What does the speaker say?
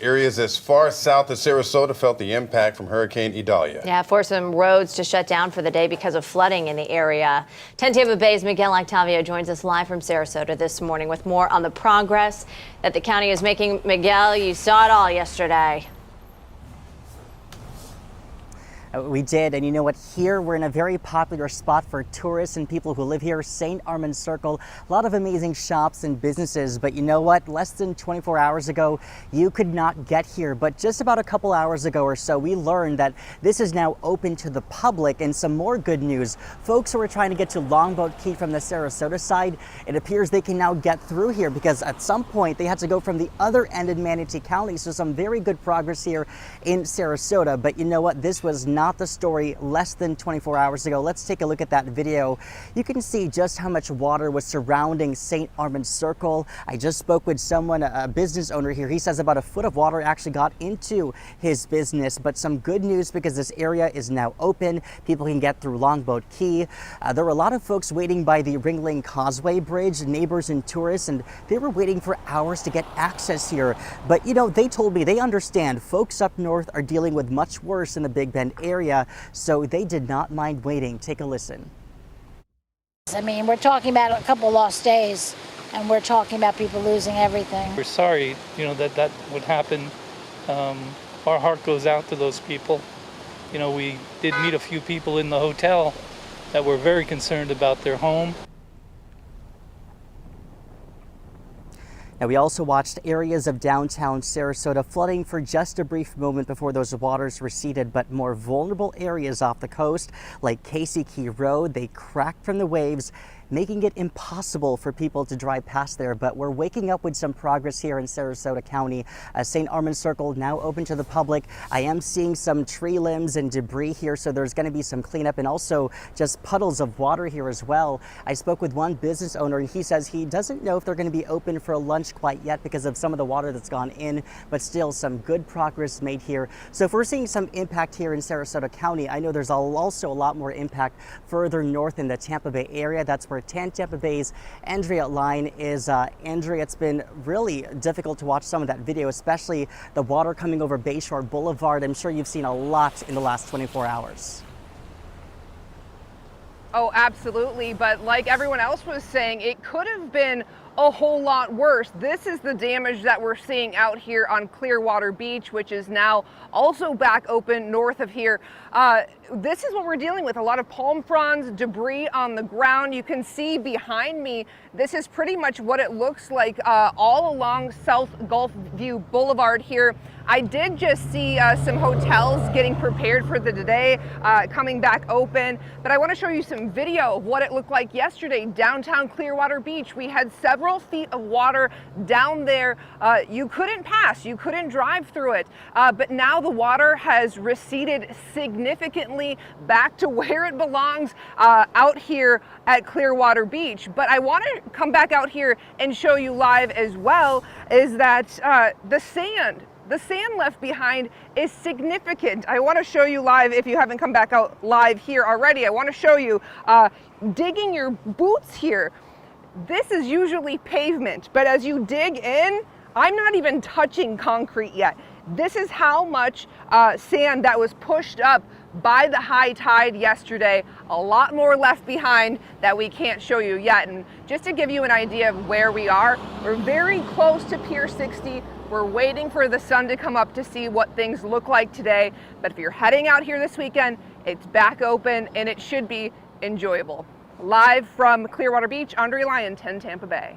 Areas as far south as Sarasota felt the impact from Hurricane Idalia. Yeah, forced some roads to shut down for the day because of flooding in the area. 10 Tampa Bay's Miguel Octavio joins us live from Sarasota this morning with more on the progress that the county is making. Miguel, you saw it all yesterday. We did, and you know what? Here we're in a very popular spot for tourists and people who live here, St. Armands Circle. A lot of amazing shops and businesses, but you know what? Less than 24 hours ago, you could not get here. But just about a couple hours ago or so, we learned that this is now open to the public. And some more good news, folks who are trying to get to Longboat Key from the Sarasota side, it appears they can now get through here because at some point they had to go from the other end in Manatee County. So some very good progress here in Sarasota. But you know what? This was not the story less than 24 hours ago. Let's take a look at that video. You can see just how much water was surrounding St. Armands Circle. I just spoke with someone, a business owner here. He says about a foot of water actually got into his business, but some good news because this area is now open. People can get through Longboat Key. There were a lot of folks waiting by the Ringling Causeway Bridge, neighbors and tourists, and they were waiting for hours to get access here. But you know, they told me they understand folks up north are dealing with much worse in the Big Bend area, so they did not mind waiting. Take a listen. I mean, we're talking about a couple lost days, and we're talking about people losing everything. We're sorry, you know, that would happen. Our heart goes out to those people. You know, we did meet a few people in the hotel that were very concerned about their home. Now, we also watched areas of downtown Sarasota flooding for just a brief moment before those waters receded, but more vulnerable areas off the coast, like Casey Key Road, they cracked from the waves, making it impossible for people to drive past there. But we're waking up with some progress here in Sarasota County. St. Armands Circle now open to the public. I am seeing some tree limbs and debris here, so there's going to be some cleanup and also just puddles of water here as well. I spoke with one business owner and he says he doesn't know if they're going to be open for lunch quite yet because of some of the water that's gone in, but still some good progress made here. So if we're seeing some impact here in Sarasota County, I know there's also a lot more impact further north in the Tampa Bay area. That's where 10 Tampa Bay's Andrea Line is. Andrea, it's been really difficult to watch some of that video, especially the water coming over Bayshore Boulevard. I'm sure you've seen a lot in the last 24 hours. Oh, absolutely. But like everyone else was saying, it could have been a whole lot worse. This is the damage that we're seeing out here on Clearwater Beach, which is now also back open north of here. This is what we're dealing with. A lot of palm fronds, debris on the ground. You can see behind me, this is pretty much what it looks like all along South Gulf View Boulevard here. I did just see some hotels getting prepared for the day, coming back open, but I want to show you some video of what it looked like yesterday downtown Clearwater Beach. We had several feet of water down there. You couldn't pass, you couldn't drive through it, but now the water has receded significantly back to where it belongs out here at Clearwater Beach. But I want to come back out here and show you live as well is that the sand left behind is significant. I want to show you live, if you haven't come back out live here already, I want to show you digging your boots here. This is usually pavement, but as you dig in, I'm not even touching concrete yet. This is how much sand that was pushed up by the high tide yesterday. A lot more left behind that we can't show you yet. And just to give you an idea of where we are, we're very close to Pier 60. We're waiting for the sun to come up to see what things look like today. But if you're heading out here this weekend, it's back open and it should be enjoyable. Live from Clearwater Beach, Andrea Lyon, 10 Tampa Bay.